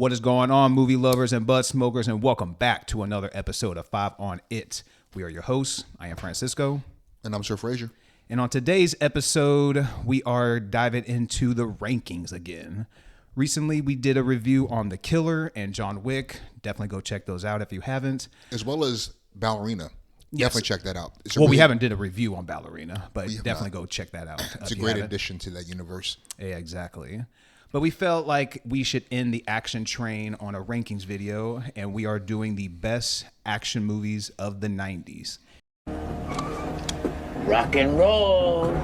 What is going on, movie lovers and bud smokers, and welcome back to another episode of 5 on It. We are your hosts. I am Francisco. And I'm Sir Frazier. And on today's episode, we are diving into the rankings again. Recently, we did a review on The Killer and John Wick. Definitely go check those out if you haven't. As well as Ballerina. Yes. Definitely check that out. We haven't did a review on Ballerina, but definitely go check that out. It's a great addition to that universe. Yeah, exactly. But we felt like we should end the action train on a rankings video, and we are doing the best action movies of the 90s. Rock and roll.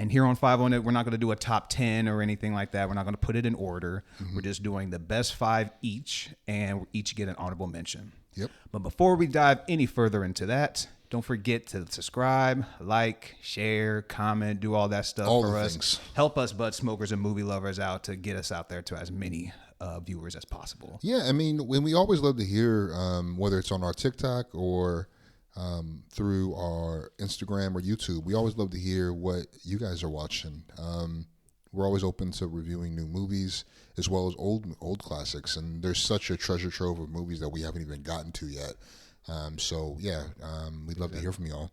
Here on 5 on It, we're not going to do a top 10 or anything like that. We're not going to put it in order. We're just doing the best 5 each, and we each get an honorable mention. Yep. But before we dive any further into that, don't forget to subscribe, like, share, comment, do all that stuff all for the us. Things. Help us bud smokers and movie lovers out to get us out there to as many viewers as possible. Yeah, I mean, when we always love to hear, whether it's on our TikTok or through our Instagram or YouTube, we always love to hear what you guys are watching. We're always open to reviewing new movies as well as old classics, and there's such a treasure trove of movies that we haven't even gotten to yet. We'd love to hear from y'all.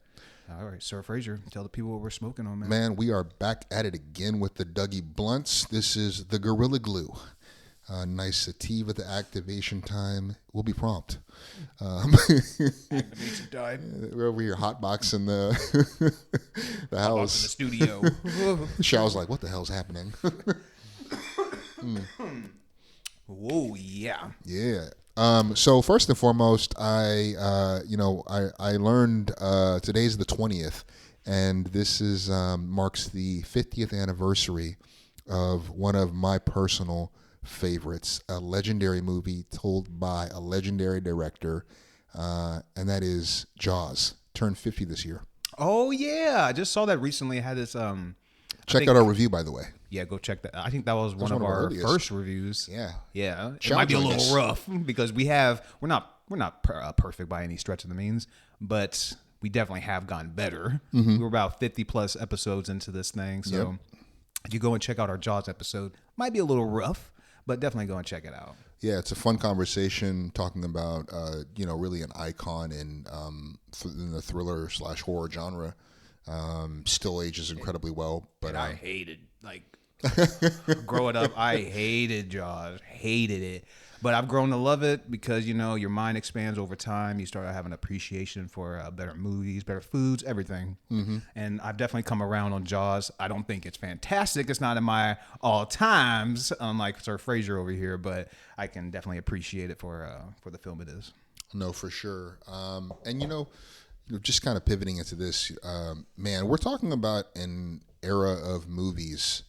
All right, Sir Frazier, tell the people what we're smoking on, man. Man, we are back at it again with the Dougie Blunts. This is the Gorilla Glue. Nice sativa. The activation time will be prompt. Activation time. We're over here hotboxing the house. In the studio. Shaw's like, what the hell's happening? Whoa, yeah. Yeah. So first and foremost, I learned today's the 20th, and this is marks the 50th anniversary of one of my personal favorites, a legendary movie told by a legendary director, and that is Jaws. Turned 50 this year. Oh yeah, I just saw that recently. It had this Check out our review, by the way. Yeah, go check that. I think that was one of our first reviews. Yeah. It might be a little rough because we're not perfect by any stretch of the means, but we definitely have gotten better. We were about 50 plus episodes into this thing, so if you go and check out our Jaws episode, might be a little rough, but definitely go and check it out. Yeah, it's a fun conversation talking about, really an icon in the thriller / horror genre. Still ages incredibly well, but and I hated growing up. I hated Jaws, hated it, but I've grown to love it because your mind expands over time. You start having appreciation for better movies, better foods, everything. And I've definitely come around on Jaws. I don't think it's fantastic. It's not in my all times, unlike Sir Frazier over here, but I can definitely appreciate it for the film it is. No, for sure. Just kind of pivoting into this, man, we're talking about an era of movies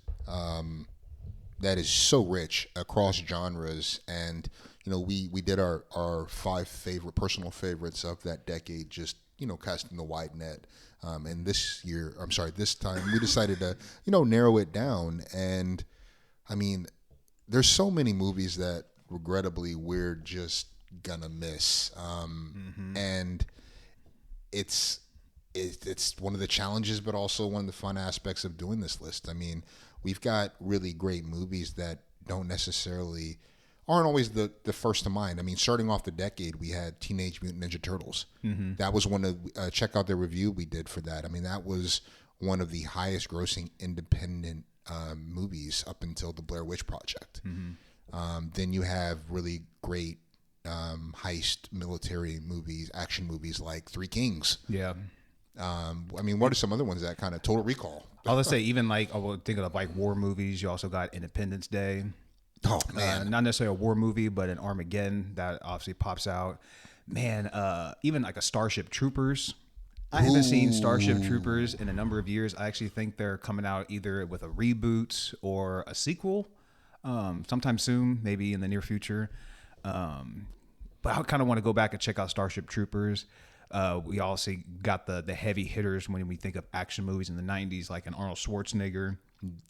that is so rich across genres, and we did our 5 personal favorites of that decade, just casting the wide net. And this time we decided to narrow it down, and I mean, there's so many movies that regrettably we're just gonna miss, and it's one of the challenges, but also one of the fun aspects of doing this list. I mean, we've got really great movies that aren't always the first to mind. I mean, starting off the decade, we had Teenage Mutant Ninja Turtles. That was one of check out the review we did for that. I mean, that was one of the highest grossing independent movies up until the Blair Witch Project. Then you have really great heist military movies, action movies like Three Kings. Yeah. I mean, what are some other ones that kind of Total Recall? I'll just say even like thinking of like war movies. You also got Independence Day. Oh man, Not necessarily a war movie, but an Armageddon that obviously pops out. Man, even like a Starship Troopers. I haven't seen Starship Troopers in a number of years. I actually think they're coming out either with a reboot or a sequel sometime soon, maybe in the near future. But I kind of want to go back and check out Starship Troopers. We also got the heavy hitters when we think of action movies in the 90s, like an Arnold Schwarzenegger.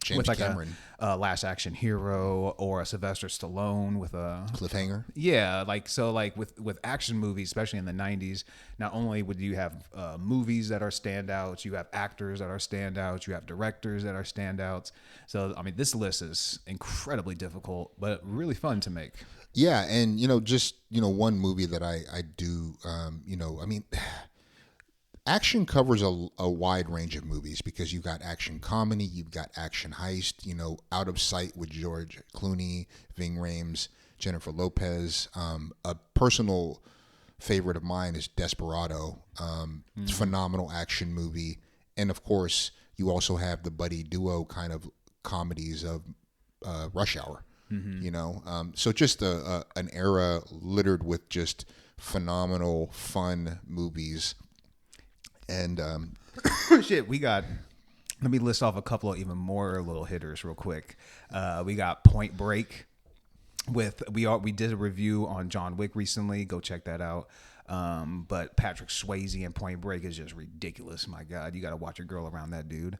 James with like Cameron, a Last Action Hero, or a Sylvester Stallone with a Cliffhanger. Yeah, like so, like with action movies, especially in the '90s. Not only would you have movies that are standouts, you have actors that are standouts, you have directors that are standouts. So I mean, this list is incredibly difficult, but really fun to make. Yeah, and just one movie that I do, I mean. Action covers a wide range of movies because you've got action comedy, you've got action heist, Out of Sight with George Clooney, Ving Rhames, Jennifer Lopez. A personal favorite of mine is Desperado. It's a phenomenal action movie. And of course, you also have the buddy duo kind of comedies of Rush Hour. So just an era littered with just phenomenal, fun movies. And shit, we got. Let me list off a couple of even more little hitters real quick. We got Point Break. We did a review on John Wick recently. Go check that out. But Patrick Swayze in Point Break is just ridiculous. My God, you got to watch your girl around that dude.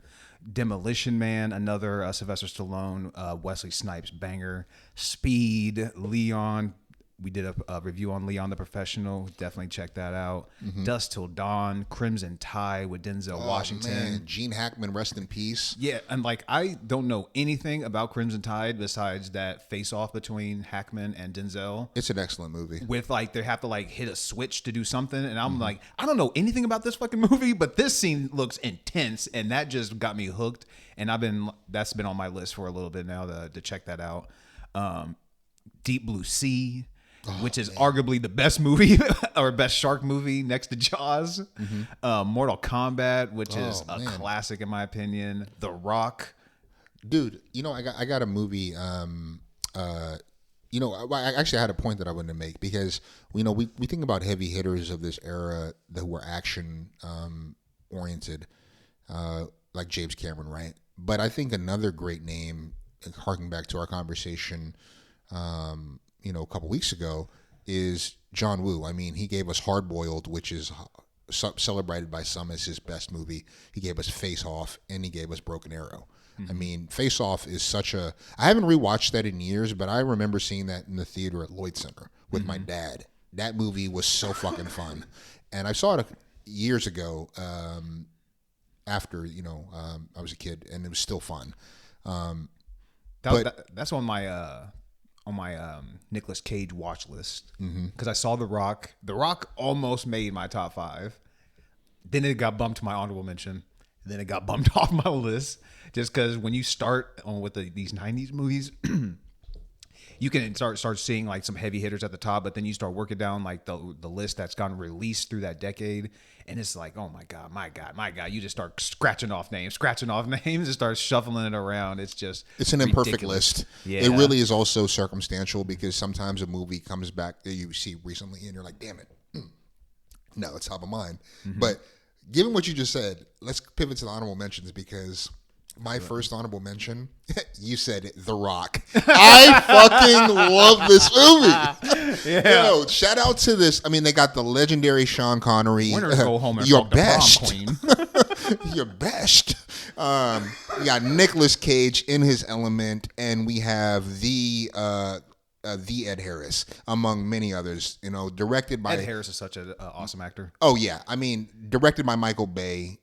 Demolition Man, another Sylvester Stallone, Wesley Snipes banger. Speed, Leon. We did a review on Leon the Professional. Definitely check that out. Dusk Till Dawn, Crimson Tide with Denzel Washington. Man. Gene Hackman, rest in peace. Yeah, and like I don't know anything about Crimson Tide besides that face-off between Hackman and Denzel. It's an excellent movie. With like they have to like hit a switch to do something, and I'm like, I don't know anything about this fucking movie, but this scene looks intense, and that just got me hooked. And that's been on my list for a little bit now to check that out. Deep Blue Sea. Which is arguably the best movie or best shark movie next to Jaws. Mortal Kombat, which is a classic in my opinion. The Rock. Dude, I got a movie. I actually had a point that I wanted to make because we think about heavy hitters of this era that were action oriented, like James Cameron, right? But I think another great name, harking back to our conversation, a couple weeks ago, is John Woo. I mean, he gave us Hard Boiled, which is celebrated by some as his best movie. He gave us Face Off, and he gave us Broken Arrow. I mean, Face Off is such a... I haven't rewatched that in years, but I remember seeing that in the theater at Lloyd Center with my dad. That movie was so fucking fun. And I saw it years ago after, I was a kid, and it was still fun. That's on my Nicolas Cage watch list because I saw The Rock. The Rock almost made my top 5. Then it got bumped to my honorable mention. Then it got bumped off my list just because when you start on with these 90s movies, you can start seeing like some heavy hitters at the top, but then you start working down like the list that's gotten released through that decade, and it's like, oh my god, you just start scratching off names, and start shuffling it around. It's an imperfect list. Yeah. It really is also circumstantial because sometimes a movie comes back that you see recently and you're like, damn it, no, it's top of mind. But given what you just said, let's pivot to the honorable mentions because my first honorable mention, you said it, The Rock. I fucking love this movie. Yeah. Shout out to this. I mean, they got the legendary Sean Connery. Winners go home and your fuck the best. prom queen. Your best. We got Nicolas Cage in his element, and we have the Ed Harris, among many others. Directed by Ed Harris is such an awesome actor. Oh yeah, I mean, directed by Michael Bay,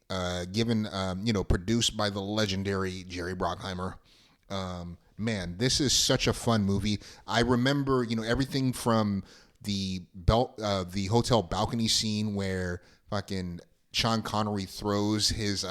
produced by the legendary Jerry Bruckheimer. Man, this is such a fun movie. I remember, everything from the hotel balcony scene where fucking Sean Connery throws his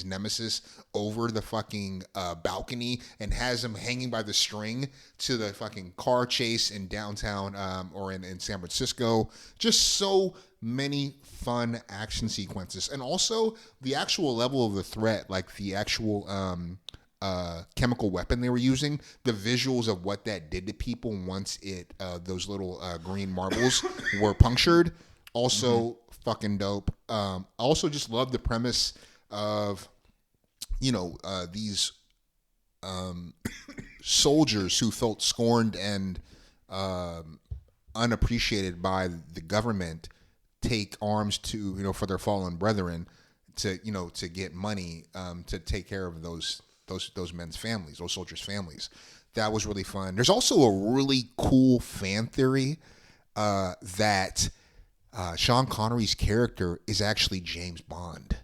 nemesis over the fucking balcony and has him hanging by the string to the fucking car chase in downtown or in San Francisco. Just so many fun action sequences. And also the actual level of the threat, like the actual chemical weapon they were using, the visuals of what that did to people once those little green marbles were punctured. Also fucking dope. I also just love the premise of, these soldiers who felt scorned and unappreciated by the government take arms to, for their fallen brethren to get money to take care of those men's families, those soldiers' families. That was really fun. There's also a really cool fan theory that Sean Connery's character is actually James Bond.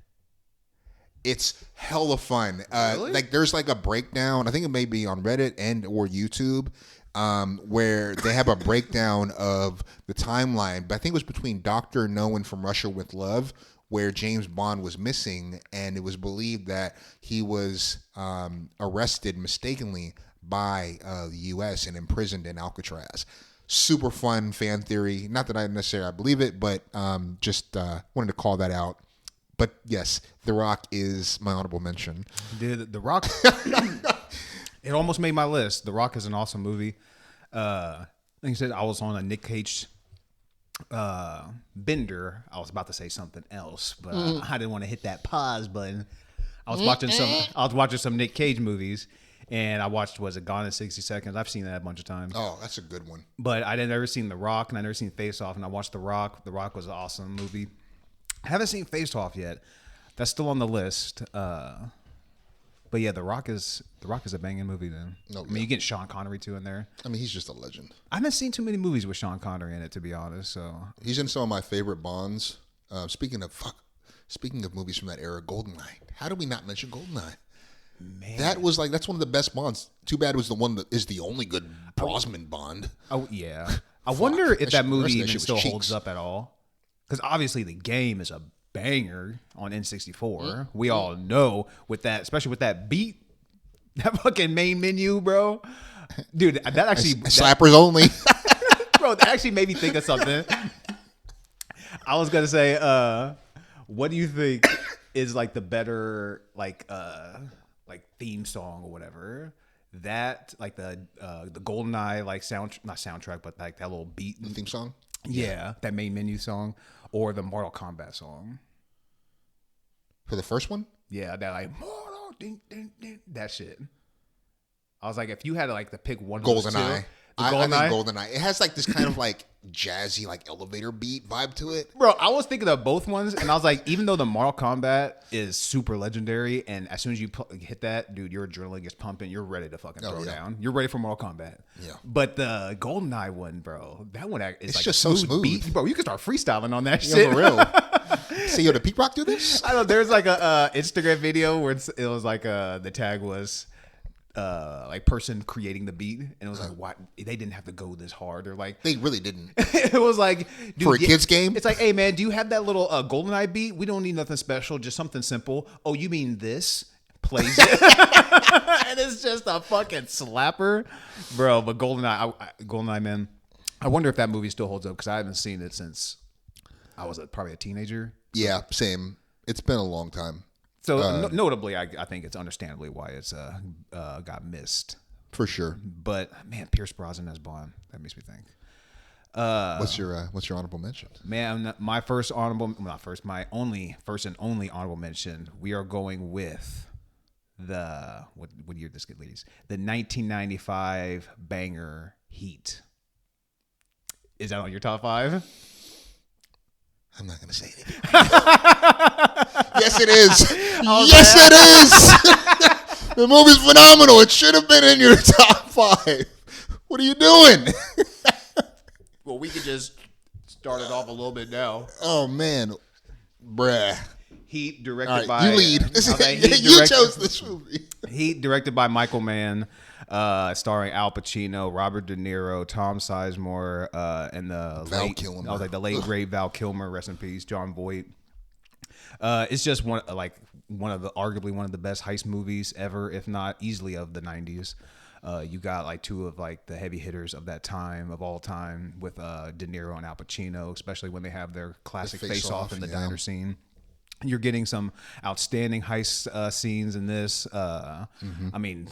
It's hella fun. Really? Like there's like a breakdown. I think it may be on Reddit and or YouTube, where they have a breakdown of the timeline. But I think it was between Dr. No and From Russia with Love, where James Bond was missing, and it was believed that he was arrested mistakenly by the U.S. and imprisoned in Alcatraz. Super fun fan theory. Not that I necessarily believe it, but just wanted to call that out. But yes, The Rock is my honorable mention. Dude, The Rock, it almost made my list. The Rock is an awesome movie. Like you said, I was on a Nick Cage bender. I was about to say something else, but I didn't want to hit that pause button. I was watching some Nick Cage movies, and I watched, was it Gone in 60 Seconds? I've seen that a bunch of times. Oh, that's a good one. But I had never seen The Rock, and I never seen Face Off, and I watched The Rock. The Rock was an awesome movie. I haven't seen Face Off yet. That's still on the list. But yeah, The Rock is a banging movie. Then you get Sean Connery too in there. I mean, he's just a legend. I haven't seen too many movies with Sean Connery in it, to be honest. So he's in some of my favorite Bonds. Speaking of movies from that era, GoldenEye. How do we not mention GoldenEye? Man, that's one of the best Bonds. Too bad it was the one that is the only good Brosnan Bond. Oh yeah, I wonder if that movie even still holds up at all. Because obviously the game is a banger on N64. We all know with that, especially with that beat, that fucking main menu, bro. Dude, that actually slappers only. Bro, that actually made me think of something. I was gonna say, what do you think is like the better like theme song or whatever? That like the GoldenEye like not soundtrack, but like that little beat, the theme song. Yeah, that main menu song, or the Mortal Kombat song. For the first one? Yeah, that like Mortal ding, ding, ding, that shit. I was like, if you had to like to pick one of those two, GoldenEye. I think GoldenEye. It has like this kind of like jazzy like elevator beat vibe to it. Bro, I was thinking of both ones, and I was like, even though the Mortal Kombat is super legendary, and as soon as you hit that, dude, your adrenaline gets pumping. You're ready to fucking throw down. You're ready for Mortal Kombat. Yeah. But the GoldenEye one, bro, that one is it's like just so smooth. Beat. Bro, you can start freestyling on that shit. For real. See, did Pete Rock do this? I know. There's like a Instagram video where it was like the tag was like person creating the beat, and it was like, why they didn't have to go this hard, or like they really didn't. It was like, dude, for a kids game, it's like, hey man, do you have that little GoldenEye beat? We don't need nothing special, just something simple. Oh, you mean this? Plays it, and it's just a fucking slapper, bro. But GoldenEye, man, I wonder if that movie still holds up, because I haven't seen it since I was probably a teenager. Yeah, same. It's been a long time. So notably, I think it's understandably why it's got missed. For sure. But man, Pierce Brosnan as Bond, that makes me think. What's your honorable mention? Man, my first and only honorable mention. We are going with what year did this get, ladies? The 1995 banger Heat. Is that on your top 5? I'm not going to say anything. Yes, it is. Yes, it is. The movie's phenomenal. It should have been in your top 5. What are you doing? Well, we could just start it off a little bit now. Oh, man. Bruh. Heat, directed right, by... You lead. You chose this movie. Heat, directed by Michael Mann, starring Al Pacino, Robert De Niro, Tom Sizemore, and the Val Kilmer. I was like the late great Val Kilmer, rest in peace, John Voight. It's just one of the arguably one of the best heist movies ever, if not easily of the 90s. You got like two of like the heavy hitters of that time, of all time, with De Niro and Al Pacino, especially when they have their classic face off in the diner scene. You're getting some outstanding heist scenes in this. I mean,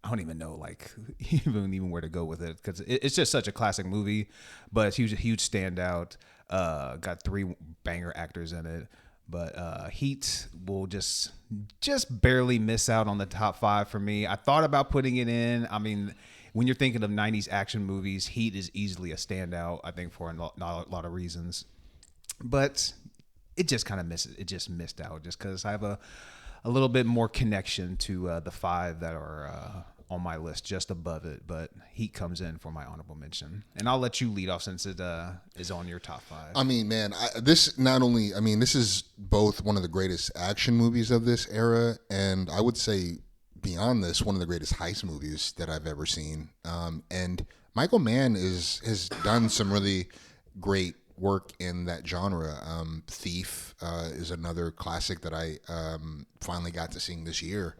I don't even know like even where to go with it, because it's just such a classic movie, but it's a huge standout. Got 3 banger actors in it, but Heat will just barely miss out on the top 5 for me. I thought about putting it in. I mean, when you're thinking of 90s action movies, Heat is easily a standout, I think, for a lot of reasons, but it just kind of missed out just because I have a little bit more connection to the 5 that are on my list just above it. But Heat comes in for my honorable mention, and I'll let you lead off since it is on your top 5. I mean, man, this is both one of the greatest action movies of this era, and I would say beyond this, one of the greatest heist movies that I've ever seen. And Michael Mann has done some really great work in that genre. Thief is another classic that I finally got to seeing this year.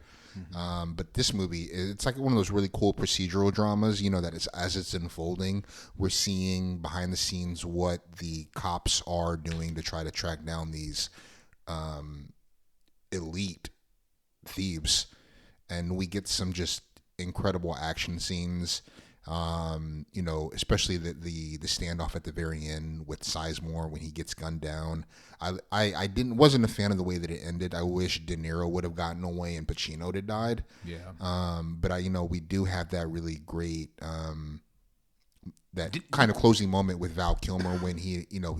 But this movie, it's like one of those really cool procedural dramas, that as it's unfolding, we're seeing behind the scenes what the cops are doing to try to track down these elite thieves. And we get some just incredible action scenes. Especially the standoff at the very end with Sizemore when he gets gunned down. I wasn't a fan of the way that it ended. I wish De Niro would have gotten away and Pacino had died. Yeah. But we do have that really great kind of closing moment with Val Kilmer when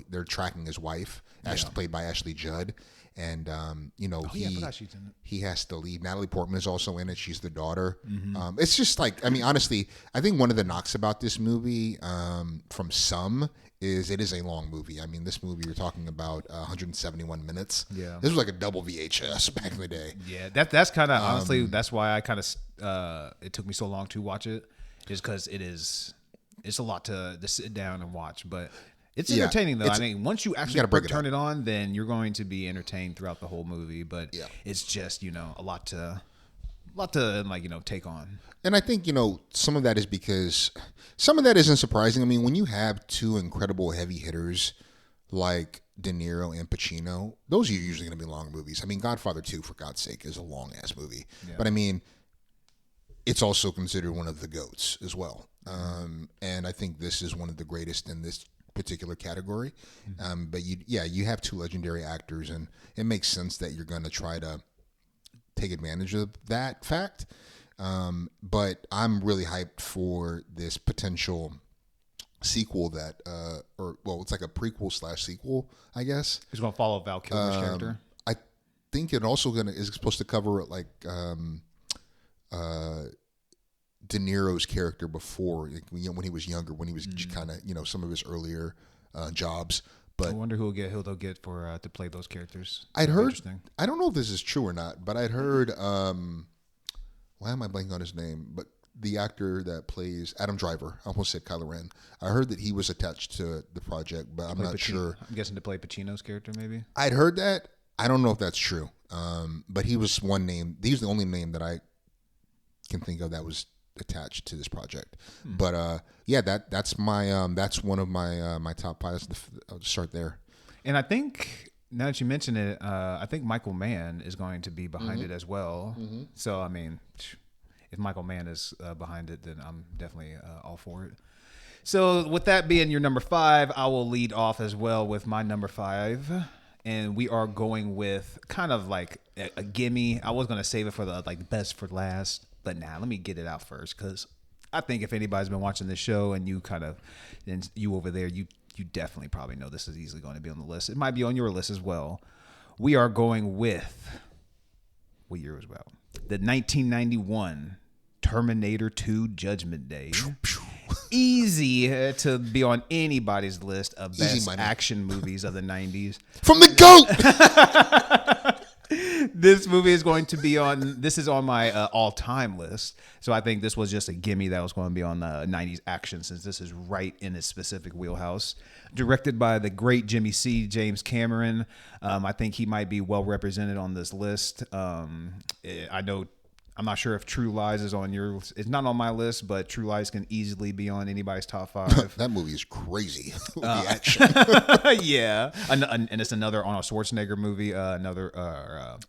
they're tracking his wife, played by Ashley Judd. And he has to leave. Natalie Portman is also in it. She's the daughter. It's just like, honestly, I think one of the knocks about this movie from some is it is a long movie. I mean, this movie you're talking about 171 minutes. Yeah, this was like a double VHS back in the day. Yeah, that's kind of honestly that's why I kind of it took me so long to watch it, just because it's a lot to sit down and watch, but. It's entertaining though. I mean, once you actually turn it on, then you're going to be entertained throughout the whole movie. But it's just a lot to take on. And I think some of that is because some of that isn't surprising. I mean, when you have 2 incredible heavy hitters like De Niro and Pacino, those are usually going to be long movies. I mean, Godfather 2, for God's sake, is a long ass movie. Yeah. But I mean, it's also considered one of the GOATs as well. And I think this is one of the greatest in this particular category. But you have 2 legendary actors, and it makes sense that you're going to try to take advantage of that fact. But I'm really hyped for this potential sequel that it's like a prequel / sequel, I guess. It's going to follow Val Kilmer's character. I think it also is supposed to cover like De Niro's character before, when he was younger, when he was kind of some of his earlier jobs. But I wonder who they'll get for to play those characters. I'd heard. I don't know if this is true or not, but I'd heard. Why am I blanking on his name? But the actor that plays Adam Driver, I almost said Kylo Ren. I heard that he was attached to the project, but I'm not sure. I'm guessing to play Pacino's character, maybe. I'd heard that. I don't know if that's true. But he was one name. He's the only name that I can think of that was attached to this project. But that's my that's one of my my top 5. I'll just start there. And I think now that you mention it, I think Michael Mann is going to be behind it as well. So I mean, if Michael Mann is behind it, then I'm definitely all for it. So with that being your number 5, I will lead off as well with my number 5. And we are going with kind of like a gimme. I was going to save it for the best for last. But let me get it out first, because I think if anybody's been watching this show and you over there, you definitely probably know this is easily going to be on the list. It might be on your list as well. We are going with, what year was well? The 1991 Terminator 2 Judgment Day. Easy to be on anybody's list of best action movies of the 90s. From the GOAT! This movie is going to be on. This is on my all-time list. So I think this was just a gimme that was going to be on the 90s action, since this is right in its specific wheelhouse. Directed by the great Jimmy C. James Cameron. I think he might be well represented on this list. I know. I'm not sure if True Lies is on your. It's not on my list, but True Lies can easily be on anybody's top 5. That movie is crazy. The action. Yeah, and it's another Arnold Schwarzenegger movie.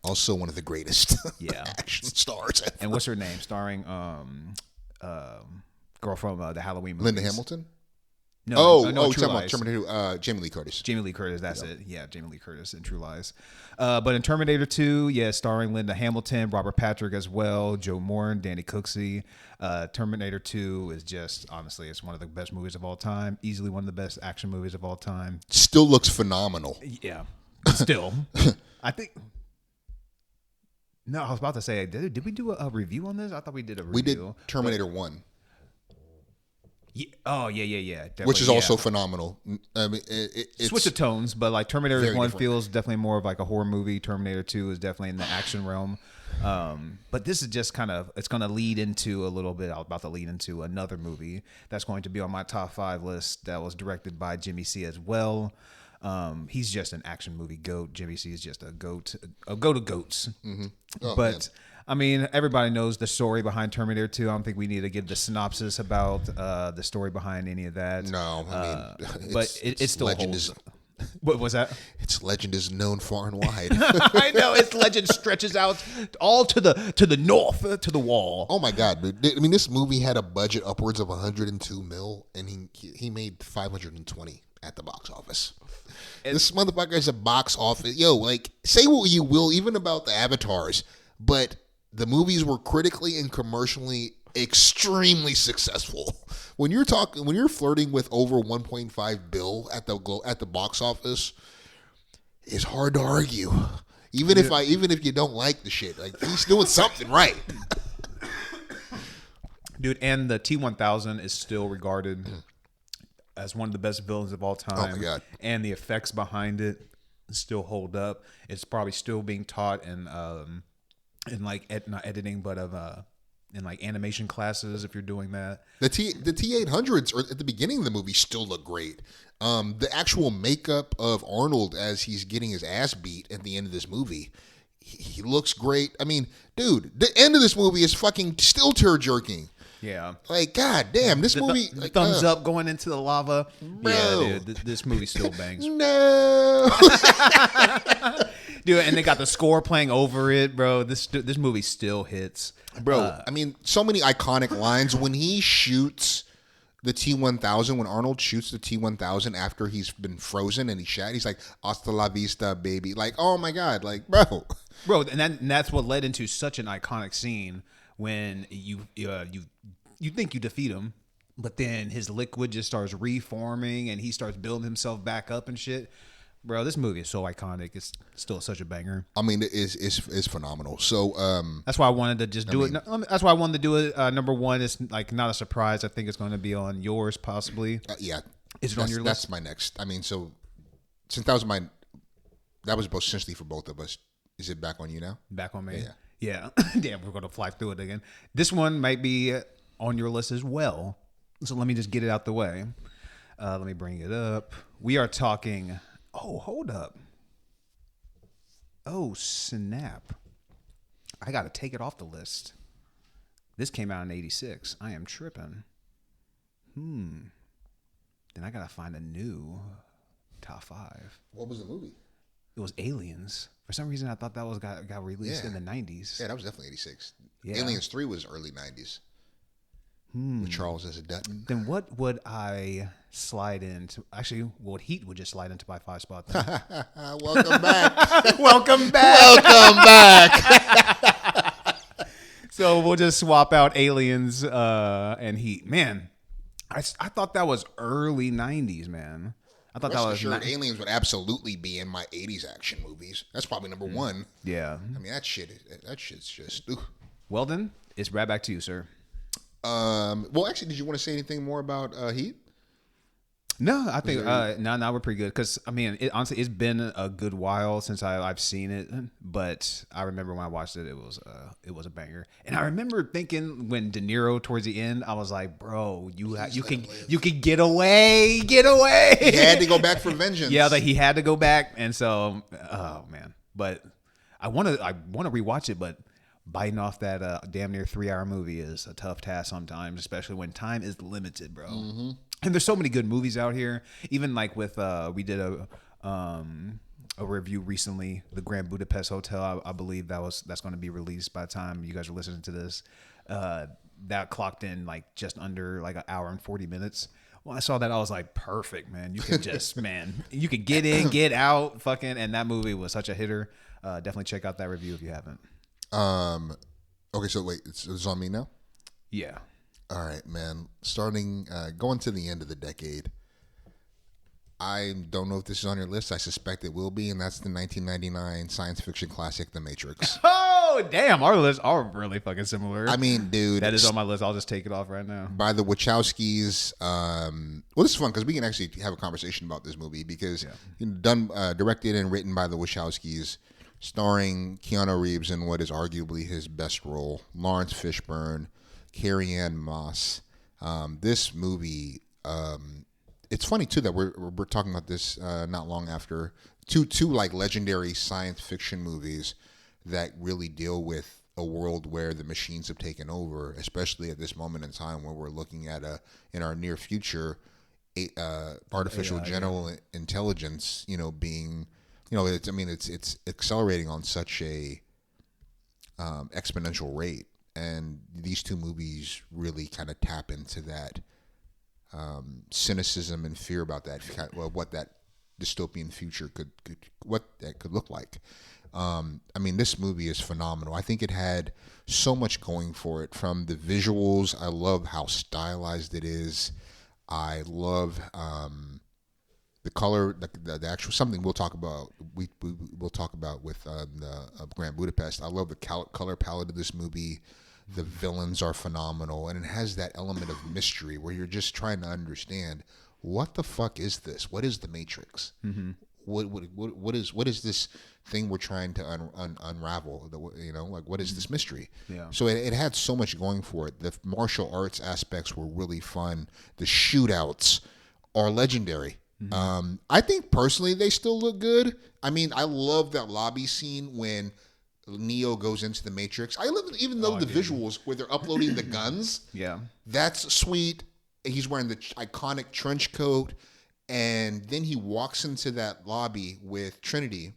Also one of the greatest yeah action stars. And what's her name? Starring girl from the Halloween movies. Linda Hamilton. No, True Lies. Terminator 2, Jamie Lee Curtis. Jamie Lee Curtis, that's it. Yeah, Jamie Lee Curtis in True Lies. But in Terminator 2, yeah, starring Linda Hamilton, Robert Patrick as well, Joe Morton, Danny Cooksey. Terminator 2 is just, honestly, it's one of the best movies of all time. Easily one of the best action movies of all time. Still looks phenomenal. Yeah, still. I think... No, I was about to say, did we do a review on this? I thought we did a review. We did Terminator 1. Yeah. Oh, yeah. Which is also phenomenal. I mean, it's switch of tones, but like Terminator 1 different. feels definitely more of like a horror movie. Terminator 2 is definitely in the action realm. But this is just kind of, it's going to lead into a little bit. I'm about to lead into another movie that's going to be on my top 5 list that was directed by Jimmy C as well. He's just an action movie goat. Jimmy C is just a goat of goats. Mm-hmm. Oh, but man. I mean, everybody knows the story behind Terminator 2. I don't think we need to give the synopsis about the story behind any of that. No, I mean, but it still legend holds. What was that? Its legend is known far and wide. I know its legend stretches out all to the north, to the wall. Oh my God, dude! I mean, this movie had a budget upwards of 102 mil, and he made 520 at the box office. This motherfucker is a box office. Yo, like, say what you will, even about the avatars, but the movies were critically and commercially extremely successful. When you're flirting with over 1.5 bill at the box office, it's hard to argue. Even if you don't like the shit, like, he's doing something right. Dude, and the T-1000 is still regarded as one of the best villains of all time. Oh my God. And the effects behind it still hold up. It's probably still being taught in like not editing, but in like animation classes if you're doing that. The T-800s, or at the beginning of the movie, still look great. The actual makeup of Arnold as he's getting his ass beat at the end of this movie, he looks great. I mean, dude, the end of this movie is fucking still tear-jerking. Yeah. Like, God damn, this movie... The thumbs up going into the lava. Bro. Yeah, dude, this movie still bangs. No! Dude, and they got the score playing over it, bro. This movie still hits. Bro, I mean, so many iconic lines. When he shoots the T-1000, when Arnold shoots the T-1000 after he's been frozen and he's like, hasta la vista, baby. Like, oh my God, like, bro. Bro, and that's what led into such an iconic scene when you think you defeat him, but then his liquid just starts reforming and he starts building himself back up and shit. Bro, this movie is so iconic. It's still such a banger. I mean, it's phenomenal. So that's why I wanted to just do it. That's why I wanted to do it. Number one is like not a surprise. I think it's going to be on yours possibly. Yeah, is it on your list? That's my next. I mean, so since that was essentially for both of us. Is it back on you now? Back on me. Yeah. Damn, we're going to fly through it again. This one might be on your list as well. So let me just get it out the way. Let me bring it up. We are talking. Oh, hold up. Oh, snap. I got to take it off the list. This came out in 86. I am tripping. Then I got to find a new top 5. What was the movie? It was Aliens. For some reason, I thought that was got released in the 90s. Yeah, that was definitely 86. Yeah. Aliens 3 was early 90s. With Charles as a Dutton. Then what would I slide into? Actually, what Heat would just slide into my 5 spot then. Welcome back. Welcome back. Welcome back. So we'll just swap out Aliens and Heat. Man, I thought that was early 90s, man. I thought that was Aliens would absolutely be in my 80s action movies. That's probably number 1. Yeah. I mean, that shit's just... Ugh. Well then, it's right back to you, sir. Well, actually, did you want to say anything more about Heat? No, I think now we're pretty good because I mean, honestly, it's been a good while since I've seen it, but I remember when I watched it, it was a banger, and I remember thinking when De Niro towards the end, I was like, bro, you can get away, get away. He had to go back for vengeance. Yeah, that he had to go back, and so oh man, but I want to rewatch it, but biting off that damn near 3-hour movie is a tough task sometimes, especially when time is limited, bro. Mm-hmm. And there's so many good movies out here. Even like with we did a review recently, the Grand Budapest Hotel. I believe that's going to be released by the time you guys are listening to this. That clocked in like just under like an hour and 40 minutes. When I saw that, I was like, perfect, man. You can just you can get in, get out, fucking. And that movie was such a hitter. Definitely check out that review if you haven't. Okay, so wait, it's on me now? Yeah. All right, man. Going to the end of the decade. I don't know if this is on your list. I suspect it will be, and that's the 1999 science fiction classic, The Matrix. Oh, damn. Our lists are really fucking similar. I mean, dude. That is on my list. I'll just take it off right now. By the Wachowskis. Well, this is fun because we can actually have a conversation about this movie because directed and written by the Wachowskis, starring Keanu Reeves in what is arguably his best role, Lawrence Fishburne, Carrie-Anne Moss. This movie, it's funny too that we're talking about this not long after two like legendary science fiction movies that really deal with a world where the machines have taken over, especially at this moment in time where we're looking at in our near future artificial general intelligence, being, it's accelerating on such a exponential rate. And these two movies really kind of tap into that cynicism and fear about that, what that dystopian future could look like. This movie is phenomenal. I think it had so much going for it. From the visuals, I love how stylized it is. I love the color, the actual, something we'll talk about. We'll talk about with the Grand Budapest. I love the color palette of this movie. The villains are phenomenal, and it has that element of mystery where you're just trying to understand what the fuck is this? What is the Matrix? Mm-hmm. What is this thing we're trying to unravel? What is this mystery? Yeah. So it had so much going for it. The martial arts aspects were really fun. The shootouts are legendary. Mm-hmm. I think personally they still look good. I mean, I love that lobby scene when Neo goes into the Matrix. Even though the visuals where they're uploading the guns. Yeah. That's sweet. He's wearing the iconic trench coat, and then he walks into that lobby with Trinity,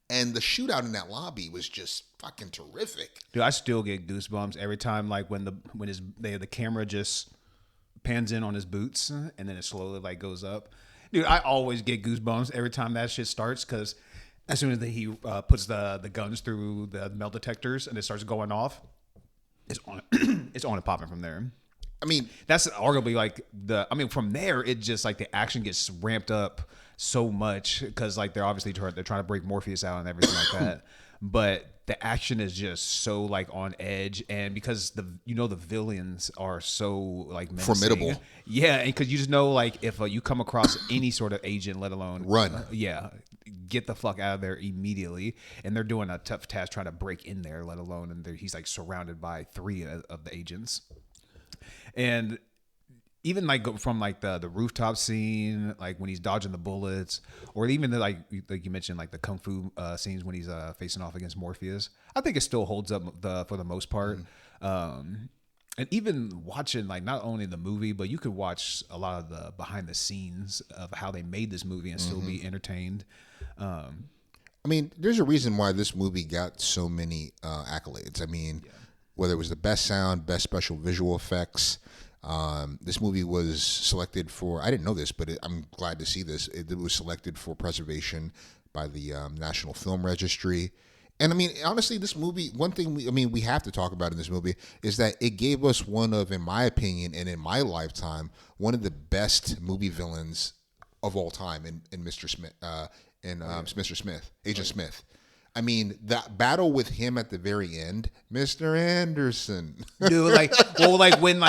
and the shootout in that lobby was just fucking terrific. Dude, I still get goosebumps every time, like when the camera just pans in on his boots and then it slowly like goes up. Dude, I always get goosebumps every time that shit starts because as soon as he puts the guns through the metal detectors and it starts going off, it's on and popping from there. I mean, that's arguably like from there, it just like the action gets ramped up so much because like they're obviously trying to break Morpheus out and everything like that. But the action is just so like on edge, and because the villains are so like menacing. Formidable. Yeah, and because you just know like if you come across any sort of agent, let alone run, get the fuck out of there immediately. And they're doing a tough task trying to break in there, let alone and he's like surrounded by 3 of the agents. And even like from like the rooftop scene, like when he's dodging the bullets, or even the like you mentioned, like the kung fu scenes when he's facing off against Morpheus, I think it still holds up for the most part. Mm-hmm. And even watching like not only the movie, but you could watch a lot of the behind the scenes of how they made this movie and still be entertained. I mean, there's a reason why this movie got so many accolades. I mean, whether it was the best sound, best special visual effects. This movie was selected for, I didn't know this, but I'm glad to see this. It was selected for preservation by the National Film Registry. And I mean, honestly, this movie, one thing we have to talk about in this movie is that it gave us one of, in my opinion, and in my lifetime, one of the best movie villains of all time in Mr. Smith, Mr. Smith, Agent Smith. I mean, that battle with him at the very end, Mr. Anderson. Dude, like when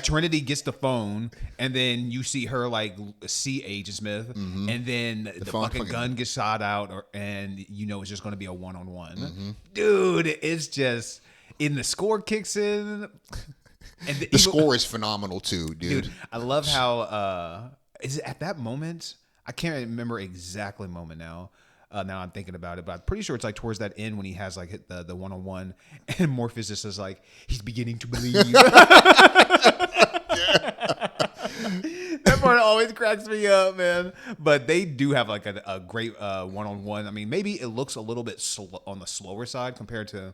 Trinity gets the phone, and then you see her like see Agent Smith, and then the fucking gun gets shot out, and you know it's just going to be a one-on-one. Dude, it's just the score kicks in, and the score is phenomenal too, dude. I love how is it at that moment? I can't remember exactly moment now. Now I'm thinking about it, but I'm pretty sure it's like towards that end when he has like hit the one-on-one, and Morpheus just is like, he's beginning to believe. That part always cracks me up, man. But they do have like a great one-on-one. I mean, maybe it looks a little bit on the slower side compared to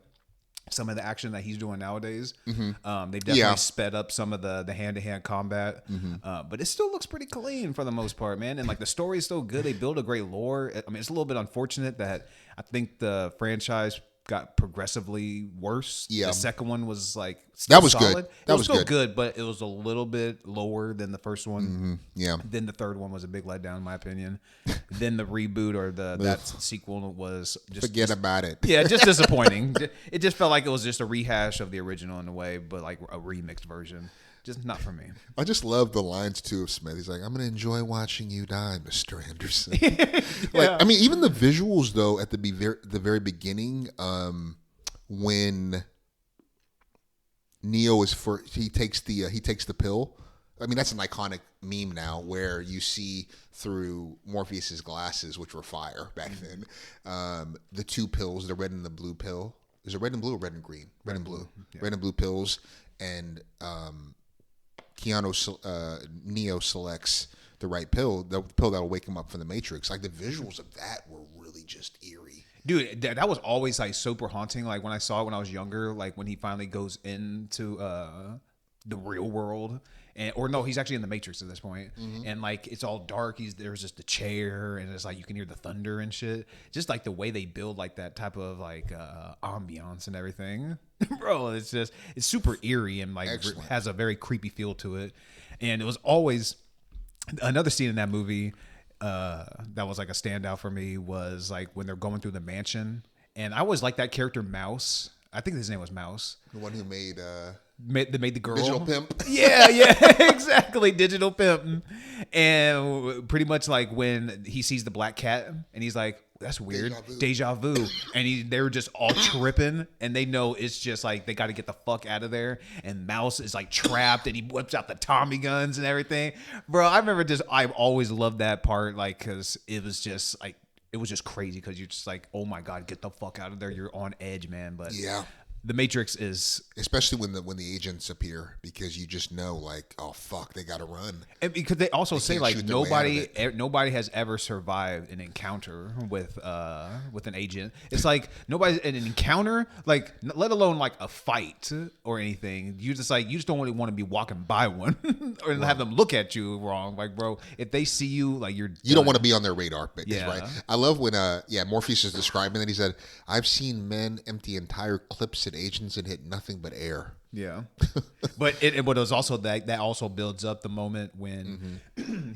some of the action that he's doing nowadays. They've definitely sped up some of the hand-to-hand combat, but it still looks pretty clean for the most part, man. And like the story is still good. They build a great lore. I mean, it's a little bit unfortunate that I think the franchise got progressively worse. Yeah, the second one was like that was solid. good. That was still good, but it was a little bit lower than the first one. Yeah. Then the third one was a big letdown, in my opinion. Then the reboot or that sequel was just forget about it. Yeah, just disappointing. It just felt like it was just a rehash of the original in a way, but like a remixed version. Just not for me. I just love the lines too of Smith. He's like, "I'm gonna enjoy watching you die, Mr. Anderson." Like, I mean, even the visuals though at the very beginning, when Neo he takes the pill. I mean, that's an iconic meme now, where you see through Morpheus's glasses, which were fire back then, the two pills, the red and the blue pill. Is it red and blue or red and green? Red and blue. Yeah. Red and blue pills, and Neo selects the right pill, the pill that'll wake him up from the Matrix. Like the visuals of that were really just eerie. Dude, that was always like super haunting. Like when I saw it when I was younger, like when he finally goes into the real world, or no, he's actually in the Matrix at this point, and like it's all dark. There's just a chair, and it's like you can hear the thunder and shit. Just like the way they build like that type of like ambiance and everything, bro. It's super eerie and like has a very creepy feel to it. And it was always another scene in that movie that was like a standout for me was like when they're going through the mansion, and I always liked that character Mouse. I think his name was Mouse, the one who made the girl. Digital Pimp. Yeah, exactly. Digital Pimp. And pretty much like when he sees the black cat and he's like, that's weird. Deja vu. And they were just all tripping, and they know it's just like they got to get the fuck out of there. And Mouse is like trapped, and he whips out the Tommy guns and everything. Bro, I remember I've always loved that part, like, because it was just like, it was just crazy because you're just like, oh my God, get the fuck out of there. You're on edge, man. But yeah. The Matrix is, especially when the agents appear, because you just know like, oh fuck, they got to run. And because they also say like nobody has ever survived an encounter with an agent. It's like nobody an encounter, like let alone like a fight or anything. You just don't really want to be walking by one or have them look at you wrong. Like, bro, if they see you, like you don't want to be on their radar. Right? I love when Morpheus is describing that. He said, "I've seen men empty entire clips at agents and hit nothing but air." Yeah, but it was also that also builds up the moment when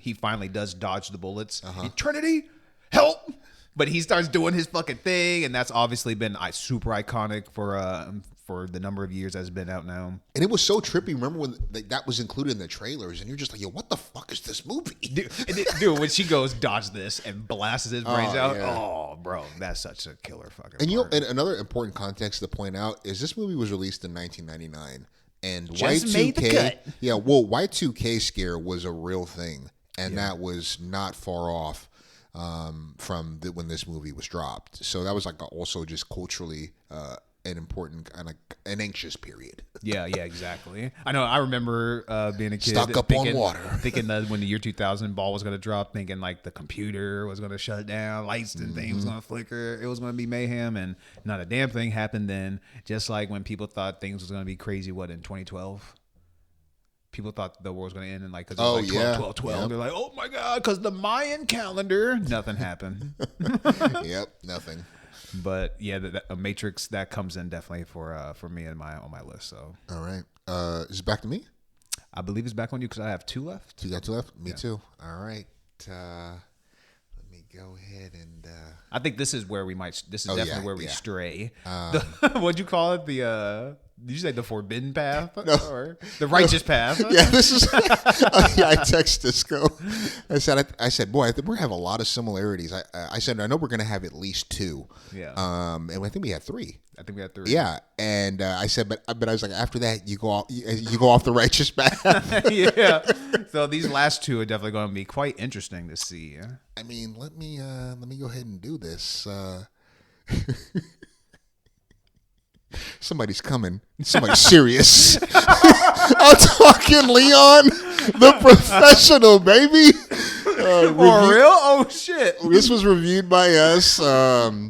he finally does dodge the bullets. Trinity, help! But he starts doing his fucking thing, and that's obviously been super iconic for the number of years that's been out now. And it was so trippy. Remember when that was included in the trailers, and you're just like, yo, what the fuck is this movie? Dude, when she goes, dodge this, and blasts his brains out. Yeah. Oh, bro, that's such a killer fucking part. And another important context to point out is this movie was released in 1999. And just made the cut. Yeah, well, Y2K scare was a real thing. And that was not far off from when this movie was dropped. So that was like also just culturally an important kind of an anxious period. Yeah, exactly. I know. I remember being a kid, stock up on water, thinking that when the year 2000 ball was going to drop, thinking like the computer was going to shut down, lights and things was going to flicker, it was going to be mayhem, and not a damn thing happened then. Just like when people thought things was going to be crazy, in 2012. People thought the world was going to end in like, because it was like 12. Yep. They're like, oh my God, because the Mayan calendar, nothing happened. Yep, nothing. But yeah, a Matrix that comes in definitely for me on my list. So all right, is it back to me? I believe it's back on you because I have 2 left. You got 2 left? Me too. All right, let me go ahead and. I think this is where we might. This is definitely where we stray. What'd you call it? Did you say the forbidden path or the righteous path? Yeah, this is. I text Disco. I said, boy, I think we have a lot of similarities. I said, I know we're going to have at least two. Yeah. And I think we had three. I think we had three. Yeah, and I said, but I was like, after that, you go off the righteous path. Yeah. So these last two are definitely going to be quite interesting to see. I mean, let me go ahead and do this. Somebody's coming. Somebody's serious. I'm talking Leon, the Professional, baby. For real? Oh shit! This was reviewed by us.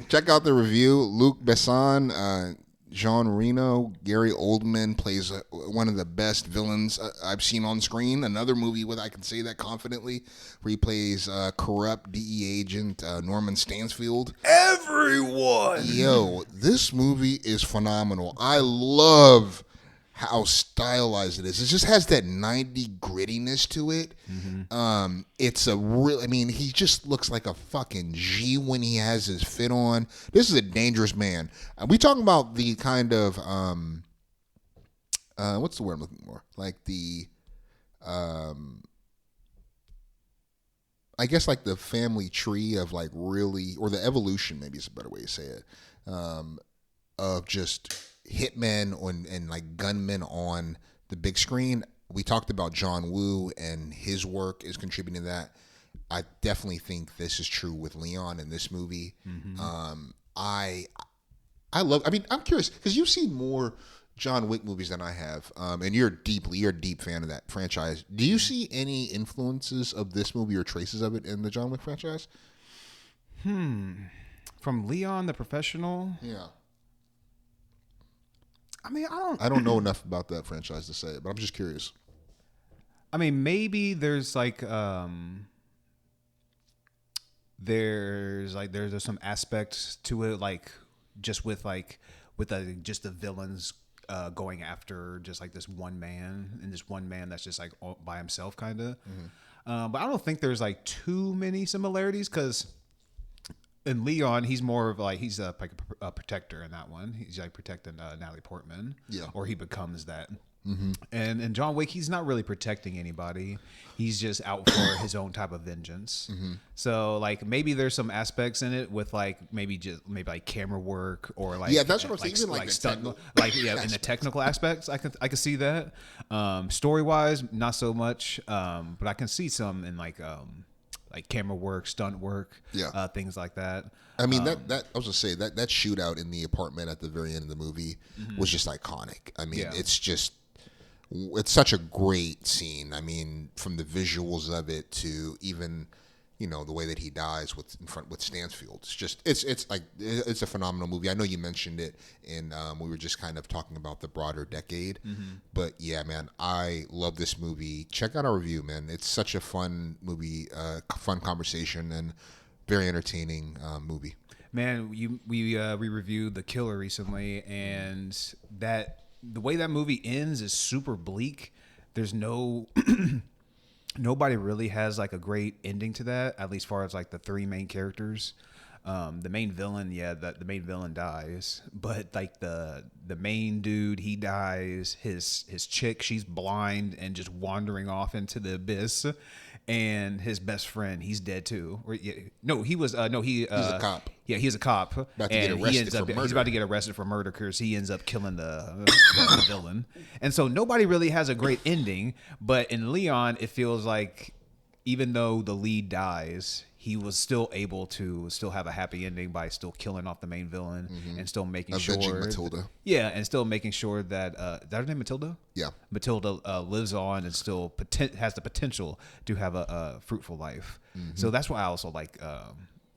Check out the review. Luc Besson, Jean Reno, Gary Oldman plays one of the best villains I've seen on screen. Another movie with I can say that confidently, where he plays corrupt DEA agent Norman Stansfield. Everyone, yo, this movie is phenomenal. I love how stylized it is. It just has that 90 grittiness to it. Mm-hmm. It's a real, I mean, he just looks like a fucking G when he has his fit on. This is a dangerous man. We talking about the kind of, what's the word I'm looking for? Like the, I guess like the family tree of like really, or the evolution maybe is a better way to say it, of just hitmen and like gunmen on the big screen. We talked about John Woo and his work is contributing to that. I definitely think this is true with Leon in this movie. Mm-hmm. I love. I mean, I'm curious because you've seen more John Wick movies than I have, and you're a deep fan of that franchise. Do you see any influences of this movie or traces of it in the John Wick franchise? From Leon the Professional. Yeah. I mean, I don't know enough about that franchise to say it, but I'm just curious. I mean, maybe there's some aspects to it, like just with just the villains going after just like this one man, and this one man that's just like all by himself, kind of. Mm-hmm. But I don't think there's like too many similarities because in Leon, he's more of like he's like a protector in that one. He's like protecting Natalie Portman, or he becomes that. Mm-hmm. And in John Wick, he's not really protecting anybody. He's just out for his own type of vengeance. Mm-hmm. So like maybe there's some aspects in it with like maybe like camera work or like that's what I was thinking. Like stunt, in the technical aspects, I can see that. Story wise, not so much, but I can see some in like camera work, stunt work, things like that. I mean, that I was gonna say that shootout in the apartment at the very end of the movie was just iconic. I mean, it's such a great scene. I mean, from the visuals of it to even, the way that he dies with Stansfield. It's just it's a phenomenal movie. I know you mentioned it, and we were just kind of talking about the broader decade. Mm-hmm. But yeah, man, I love this movie. Check out our review, man. It's such a fun movie, fun conversation, and very entertaining movie. Man, we reviewed The Killer recently, and the way that movie ends is super bleak. There's nobody really has like a great ending to that, at least as far as like the three main characters. The main villain, the main villain dies, but like the main dude, he dies. His chick, she's blind and just wandering off into the abyss. And his best friend, he's dead too. He's a cop. Yeah, he's a cop. About to get arrested for murder. He's about to get arrested for murder because he ends up killing the villain. And so nobody really has a great ending. But in Leon, it feels like even though the lead dies, he was still able to still have a happy ending by still killing off the main villain and still making Avenging sure Matilda. Yeah, and still making sure that is that her name, Matilda? Yeah, Matilda lives on and still has the potential to have a fruitful life. Mm-hmm. So that's why I also like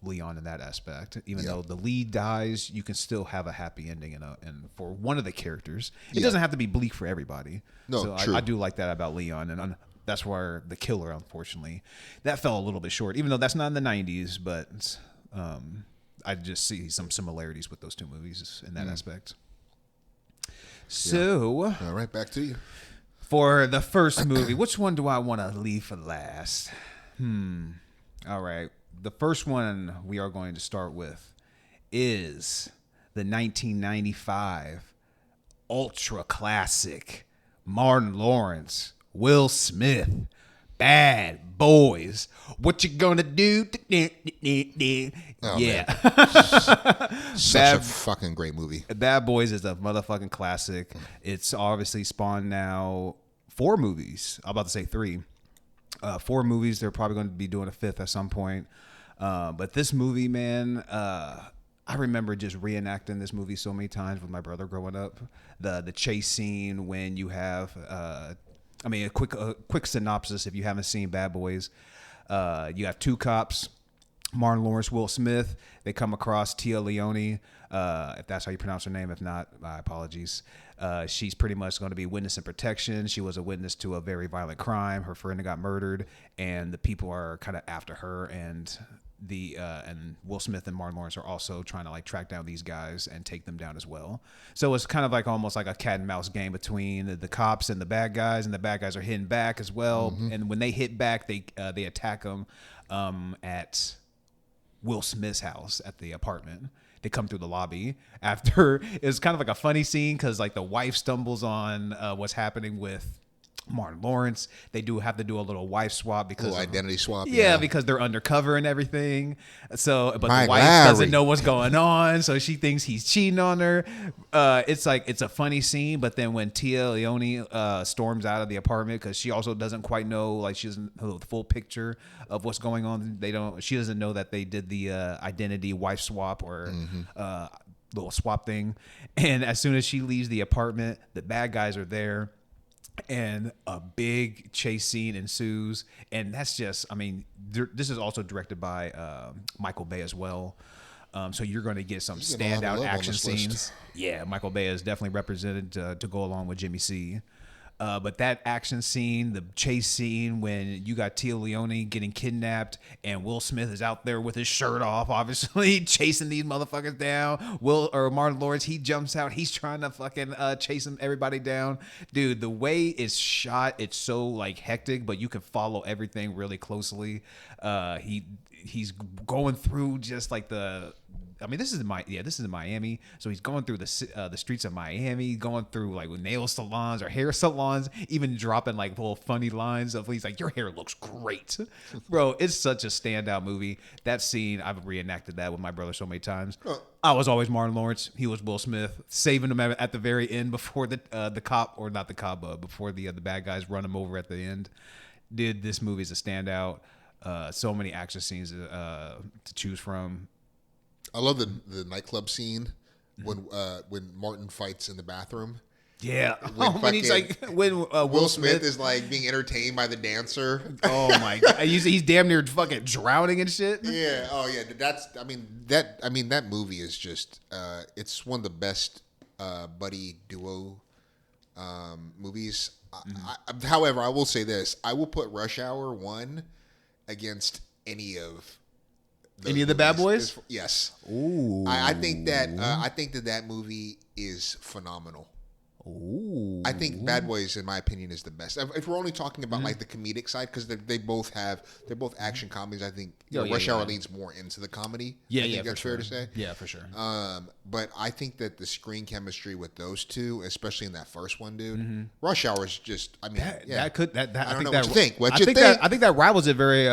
Leon in that aspect. Even though the lead dies, you can still have a happy ending and for one of the characters. It doesn't have to be bleak for everybody. No, so true. I do like that about Leon, and that's where The Killer, unfortunately, that fell a little bit short. Even though that's not in the 90s, but I just see some similarities with those two movies in that aspect. So, all right, back to you. For the first movie, which one do I want to leave for last? All right. the first one we are going to start with is the 1995 ultra classic Martin Lawrence, Will Smith, Bad Boys. What you gonna do? Oh, Yeah. Such a fucking great movie. Bad Boys is a motherfucking classic. It's obviously spawned now 4 movies. I'm about to say 3. 4 movies. They're probably going to be doing a 5th at some point. But this movie, man, I remember just reenacting this movie so many times with my brother growing up. The chase scene when you have, a quick synopsis if you haven't seen Bad Boys. You have 2 cops, Martin Lawrence, Will Smith. They come across Tia Leone, if that's how you pronounce her name. If not, my apologies. She's pretty much going to be witness and protection. She was a witness to a very violent crime. Her friend got murdered, and the people are kind of after her. And and Will Smith and Martin Lawrence are also trying to like track down these guys and take them down as well. So it's kind of like almost like a cat and mouse game between the cops and the bad guys, and the bad guys are hitting back as well. Mm-hmm. And when they hit back, they attack them at Will Smith's house at the apartment. They come through the lobby after. It's kind of like a funny scene because like the wife stumbles on what's happening with Martin Lawrence. They do have to do a little wife swap because identity swap. Yeah, because they're undercover and everything. So, but the wife doesn't know what's going on, so she thinks he's cheating on her. It's a funny scene, but then when Tia Leone storms out of the apartment because she also doesn't quite know, like she doesn't know the full picture of what's going on. She doesn't know that they did the identity wife swap or little swap thing. And as soon as she leaves the apartment, the bad guys are there. And a big chase scene ensues, and that's just, this is also directed by Michael Bay as well. So you're going to get some standout action scenes. Yeah, Michael Bay is definitely represented to go along with Jimmy C. But that action scene, the chase scene when you got Tia Leone getting kidnapped and Will Smith is out there with his shirt off, obviously chasing these motherfuckers down. Martin Lawrence, he jumps out. He's trying to fucking chase everybody down. Dude, the way it's shot, it's so like hectic, but you can follow everything really closely. He's going through just like this is in Miami, so he's going through the streets of Miami, going through like with nail salons or hair salons, even dropping like little funny lines of he's like, your hair looks great, bro. It's such a standout movie. That scene, I've reenacted that with my brother so many times. I was always Martin Lawrence. He was Will Smith, saving him at the very end before the cop, or not the cop, before the bad guys run him over at the end. Dude, this movie is a standout. So many action scenes to choose from. I love the nightclub scene when Martin fights in the bathroom. Yeah, when he's like when Will Smith is like being entertained by the dancer. Oh my god, he's damn near fucking drowning and shit. Yeah. Oh yeah. That movie is just it's one of the best buddy duo movies. However, I will say this: I will put Rush Hour 1 against any of the Bad Boys. Yes. Ooh. I think that movie is phenomenal. Ooh. I think Bad Boys, in my opinion, is the best. If we're only talking about like the comedic side, because they're both action comedies. I think Rush Hour leans more into the comedy. Yeah, I think that's fair to say. Yeah, for sure. But I think that the screen chemistry with those two, especially in that first one, dude, Rush Hour is just. I mean, I don't know what you think. What you think? I think that rivals it very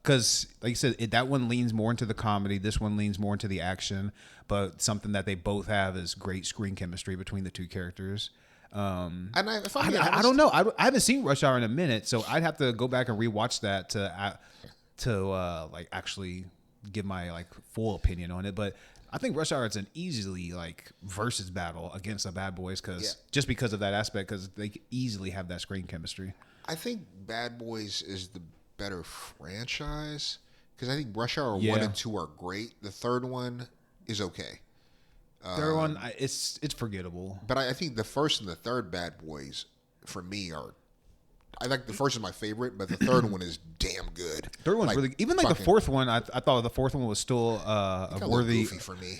because, like you said, that one leans more into the comedy. This one leans more into the action. But something that they both have is great screen chemistry between the two characters. I don't know. I haven't seen Rush Hour in a minute, so I'd have to go back and rewatch that to like actually give my like full opinion on it. But I think Rush Hour is an easily like versus battle against the Bad Boys just because of that aspect, because they easily have that screen chemistry. I think Bad Boys is the better franchise because I think Rush Hour 1 and 2 are great. The third one is okay. Third one, it's forgettable. But I think the first and the third Bad Boys, for me, I think the first is my favorite, but the third one is damn good. Third one's really, even like the fourth one. I thought the fourth one was still a worthy. Goofy for me.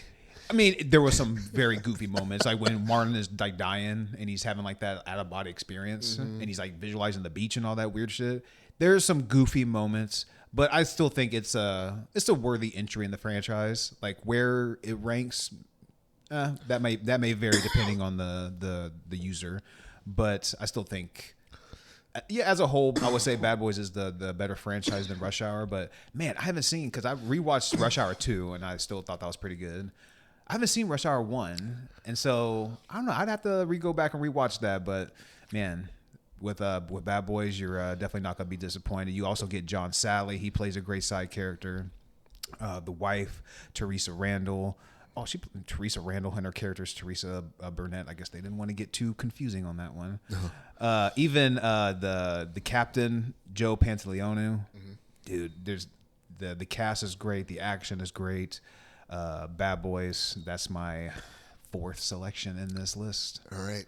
I mean, there was some very goofy moments, like when Martin is like dying and he's having like that out of body experience, and he's like visualizing the beach and all that weird shit. There's some goofy moments, but I still think it's a worthy entry in the franchise. Like where it ranks, that may vary depending on the user, but I still think. Yeah, as a whole, I would say Bad Boys is the better franchise than Rush Hour. But man, I haven't seen, because I rewatched Rush Hour 2 and I still thought that was pretty good. I haven't seen Rush Hour 1, and so I don't know. I'd have to go back and rewatch that. But man, with Bad Boys, you're definitely not gonna be disappointed. You also get John Sally. He plays a great side character. The wife, Teresa Randall. Oh, Teresa Randall and her character is Teresa Burnett. I guess they didn't want to get too confusing on that one. Even the captain, Joe Pantoliano. Mm-hmm. Dude, there's the cast is great. The action is great. Bad Boys. That's my fourth selection in this list. All right.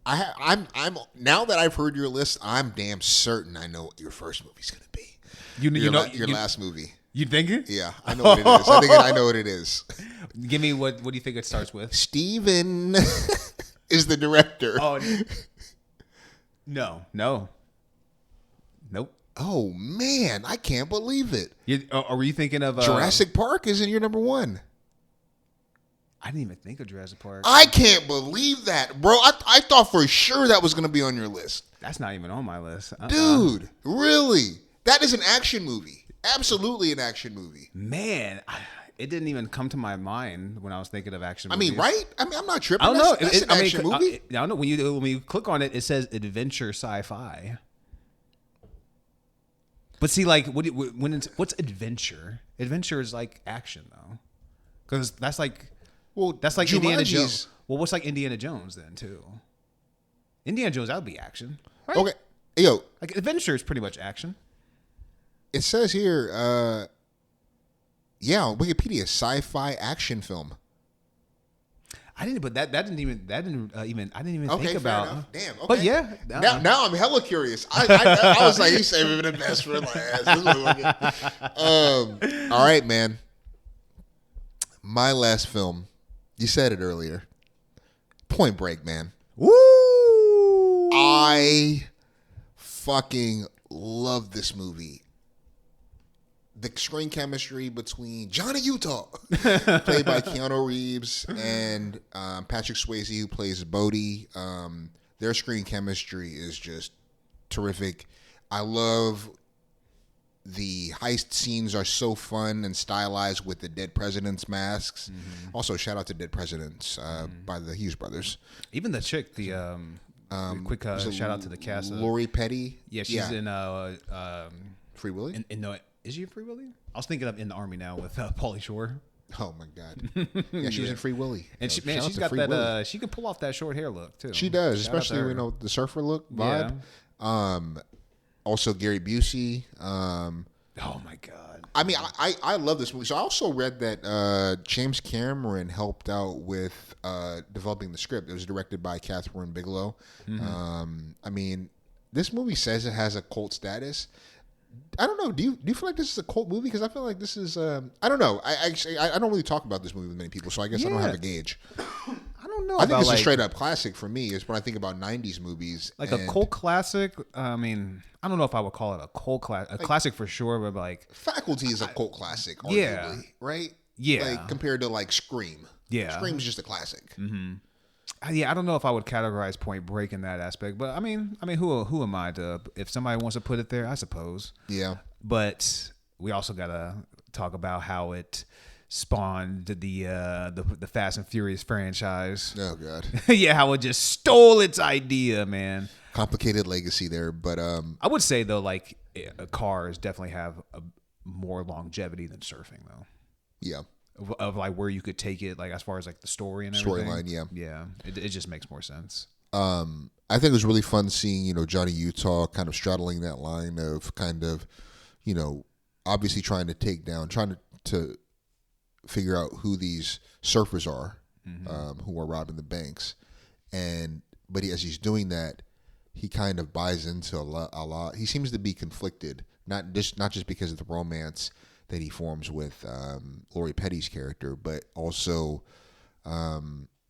I'm now that I've heard your list, I'm damn certain I know what your first movie's gonna be. Your last movie. You think it? Yeah, I know what it is. I know what it is. Give me what do you think it starts with? Steven is the director. Oh, no. Nope. Oh, man. I can't believe it. Were you thinking of... Jurassic Park is in your number one. I didn't even think of Jurassic Park. I can't believe that, bro. I thought for sure that was going to be on your list. That's not even on my list. Dude, really? That is an action movie. Absolutely an action movie. Man, it didn't even come to my mind when I was thinking of action movies. I mean, right? I mean, I'm not tripping. I don't know. That's an action movie. I don't know. When you click on it, it says adventure sci-fi. But see, like, what's adventure? Adventure is like action, though. Because that's like Indiana Jones. Well, what's like Indiana Jones then, too? Indiana Jones, that would be action. Right? Okay. Yo. Like, adventure is pretty much action. It says here, on Wikipedia, sci-fi action film. I didn't, but that didn't even I didn't even think about. Enough. Damn. Okay. But yeah, now I'm hella curious. I was like, he's saving the best for last. All right, man. My last film. You said it earlier. Point Break, man. Woo! I fucking love this movie. The screen chemistry between Johnny Utah, played by Keanu Reeves, and Patrick Swayze, who plays Bodhi. Their screen chemistry is just terrific. I love the heist scenes are so fun and stylized with the Dead Presidents masks. Mm-hmm. Also, shout out to Dead Presidents by the Hughes brothers. Even the chick, quick shout out to the cast. Lori Petty. Yeah, she's in Free Willy. Is she in Free Willy? I was thinking of In the Army Now with Pauly Shore. Oh my God! Yeah, she was in Free Willy. And she's got that. Willy. She can pull off that short hair look too. She does, especially the surfer look vibe. Yeah. Also Gary Busey. Oh my God! I mean, I love this movie. So I also read that James Cameron helped out with developing the script. It was directed by Catherine Bigelow. Mm-hmm. I mean, this movie says it has a cult status. I don't know. Do you feel like this is a cult movie? Because I feel like this is. I don't know. I don't really talk about this movie with many people, so I guess I don't have a gauge. I don't know. I think it's a straight up classic for me. Is when I think about 90s movies. Like a cult classic. I mean, I don't know if I would call it a cult classic. A classic for sure, but like Faculty is a cult classic. Arguably, right? Yeah. Like compared to like Scream. Yeah. Scream's just a classic. Mm-hmm. Yeah, I don't know if I would categorize Point Break in that aspect, but I mean, who am I to? If somebody wants to put it there, I suppose. Yeah. But we also gotta talk about how it spawned the Fast and Furious franchise. Oh God. Yeah, how it just stole its idea, man. Complicated legacy there, but I would say though, like cars definitely have a more longevity than surfing, though. Yeah. Of like where you could take it, like as far as like the story and everything. Storyline, yeah. It just makes more sense. I think it was really fun seeing Johnny Utah kind of straddling that line of kind of obviously trying to figure out who these surfers are, mm-hmm. Who are robbing the banks, but as he's doing that, he kind of buys into a lot. He seems to be conflicted, not just because of the romance that he forms with Lori Petty's character, but also, I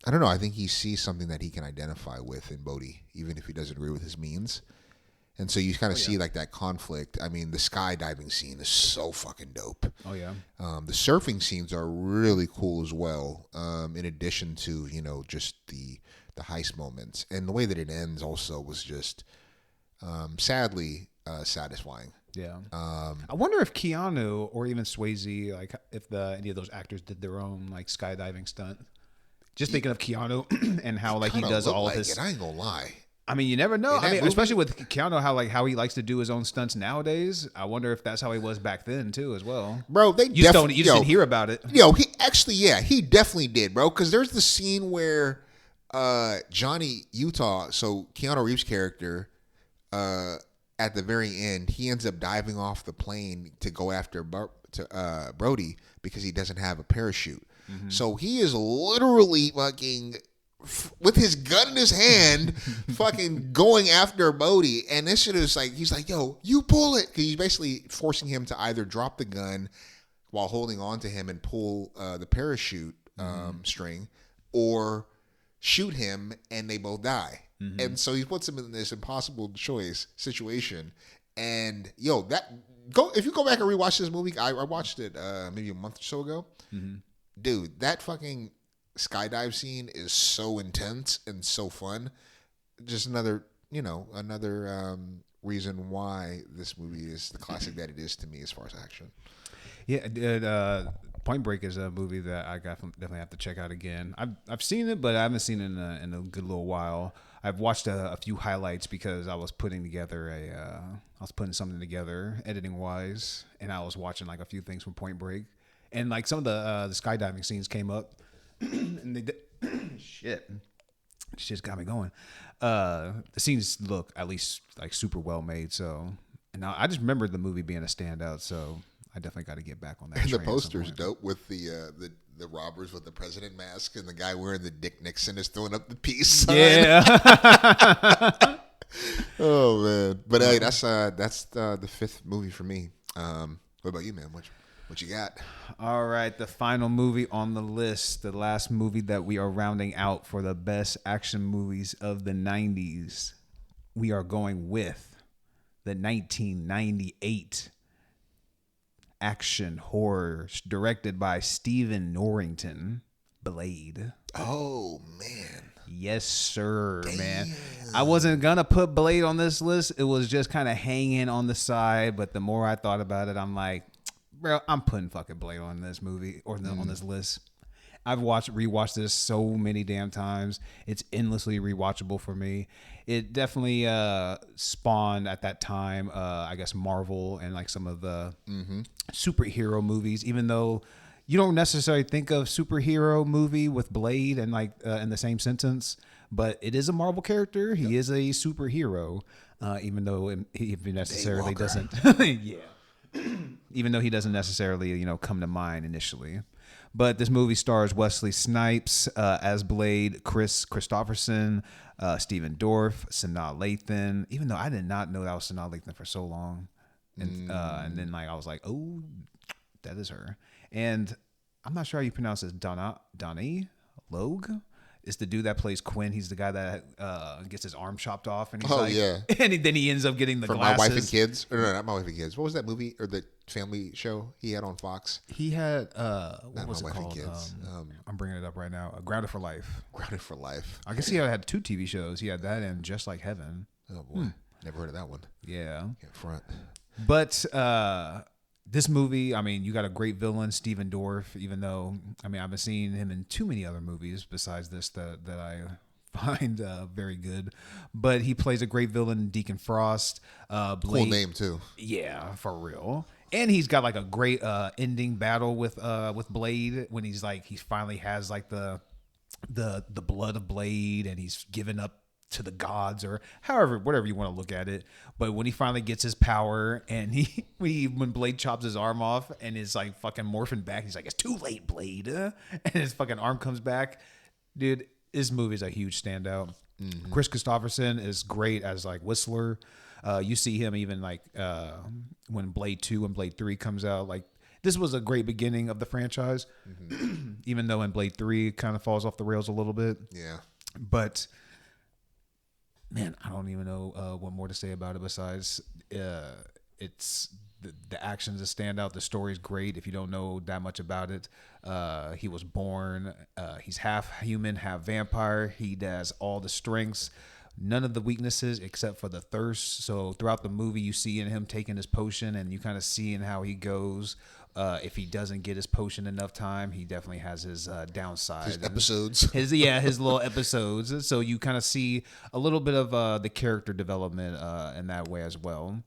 don't know, I think he sees something that he can identify with in Bodhi, even if he doesn't agree with his means. And so you kind of see like that conflict. I mean, the skydiving scene is so fucking dope. Oh yeah. The surfing scenes are really cool as well. In addition to just the heist moments, and the way that it ends also was just sadly satisfying. Yeah. I wonder if Keanu or even Swayze, like if any of those actors did their own like skydiving stunt. Just thinking of Keanu and how like he does all of his. It, I ain't gonna lie. I mean, you never know. I mean, especially with Keanu, how he likes to do his own stunts nowadays. I wonder if that's how he was back then too, as well. Bro, you just didn't hear about it. He actually, he definitely did, bro. Because there's the scene where Johnny Utah, so Keanu Reeves' character, at the very end, he ends up diving off the plane to go after Brody because he doesn't have a parachute. Mm-hmm. So he is literally fucking with his gun in his hand, fucking going after Bodhi. And this shit is like, he's like, yo, you pull it. Because he's basically forcing him to either drop the gun while holding on to him and pull the parachute string, or shoot him and they both die. Mm-hmm. And so he puts him in this impossible choice situation. And if you go back and rewatch this movie, I watched it maybe a month or so ago. Mm-hmm. Dude, that fucking skydive scene is so intense and so fun. Just another reason why this movie is the classic that it is to me as far as action. Yeah, Point Break is a movie that I definitely have to check out again. I've seen it, but I haven't seen it in a good little while. I've watched a few highlights because I was putting something together editing wise, and I was watching like a few things from Point Break, and like some of the skydiving scenes came up. And they shit just got me going. The scenes look at least like super well made. So, and I just remember the movie being a standout. So I definitely got to get back on that. And the poster's dope with the robbers with the president mask and the guy wearing the Dick Nixon is throwing up the peace sign. Yeah. Oh man, but hey, that's the fifth movie for me. What about you, man? What you got? All right, the final movie on the list, the last movie that we are rounding out for the best action movies of the 90s. We are going with the 1998 action horror directed by Stephen Norrington, Blade. Oh, man. Yes, sir, Damn. Man. I wasn't going to put Blade on this list. It was just kind of hanging on the side, but the more I thought about it, I'm like, bro, I'm putting fucking Blade on this movie or on this list. I've rewatched this so many damn times. It's endlessly rewatchable for me. It definitely spawned at that time, I guess, Marvel and like some of the superhero movies. Even though you don't necessarily think of superhero movie with Blade and like in the same sentence, but it is a Marvel character. He is a superhero, even though he necessarily doesn't. Yeah. Even though he doesn't necessarily, come to mind initially. But this movie stars Wesley Snipes as Blade, Chris Christopherson, Stephen Dorff, Sanaa Lathan. Even though I did not know that was Sanaa Lathan for so long. And then like I was like, oh, that is her. And I'm not sure how you pronounce this. Donnie Logue is the dude that plays Quinn. He's the guy that gets his arm chopped off. And he's and then he ends up getting the glasses. My Wife and Kids. Or no, not My Wife and Kids. What was that movie or the family show he had on Fox? He had, what was it called? I'm bringing it up right now. Grounded for Life. Grounded for Life. I guess he had 2 TV shows. He had that and Just Like Heaven. Oh, boy. Never heard of that one. Yeah. Front. But this movie, I mean, you got a great villain, Stephen Dorff, even though, I mean, I've been seeing him in too many other movies besides this that I find very good. But he plays a great villain, Deacon Frost. Blade, cool name, too. Yeah, for real. And he's got like a great ending battle with Blade when he finally has like the blood of Blade and he's given up to the gods or whatever you want to look at it. But when he finally gets his power and when Blade chops his arm off and is like fucking morphing back, he's like, it's too late, Blade. And his fucking arm comes back. Dude, this movie is a huge standout. Mm-hmm. Chris Christopherson is great as like Whistler. You see him even like when Blade 2 and Blade 3 comes out. Like this was a great beginning of the franchise, even though in Blade 3 it kind of falls off the rails a little bit. Yeah. But man, I don't even know what more to say about it besides it's the actions that stand out. The story's great. If you don't know that much about it, he was born. He's half human, half vampire. He has all the strengths, none of the weaknesses except for the thirst. So throughout the movie, you see in him taking his potion, and you kind of see in how he goes. If he doesn't get his potion enough time, he definitely has his downside. His episodes. His little episodes. So you kind of see a little bit of the character development in that way as well.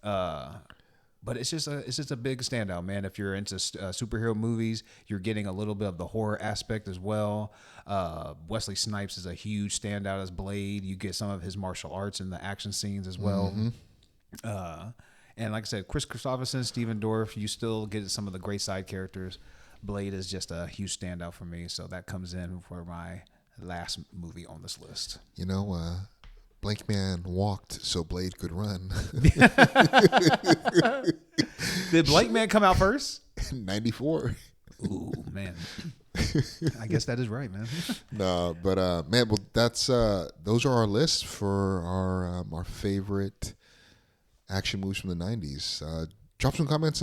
But it's just a big standout, man. If you're into superhero movies, you're getting a little bit of the horror aspect as well. Wesley Snipes is a huge standout as Blade. You get some of his martial arts in the action scenes as well. And like I said, Chris Christopherson, Steven Dorff, you still get some of the great side characters. Blade is just a huge standout for me, so that comes in for my last movie on this list. You know, Blank Man walked so Blade could run. Did Blank Man come out first? 94. Ooh, man. I guess that is right, man. No, but man, well, that's those are our lists for our favorite action movies from the 90s. Drop some comments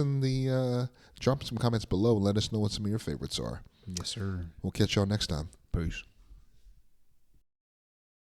below and let us know what some of your favorites are. Yes, sir. We'll catch y'all next time. Peace.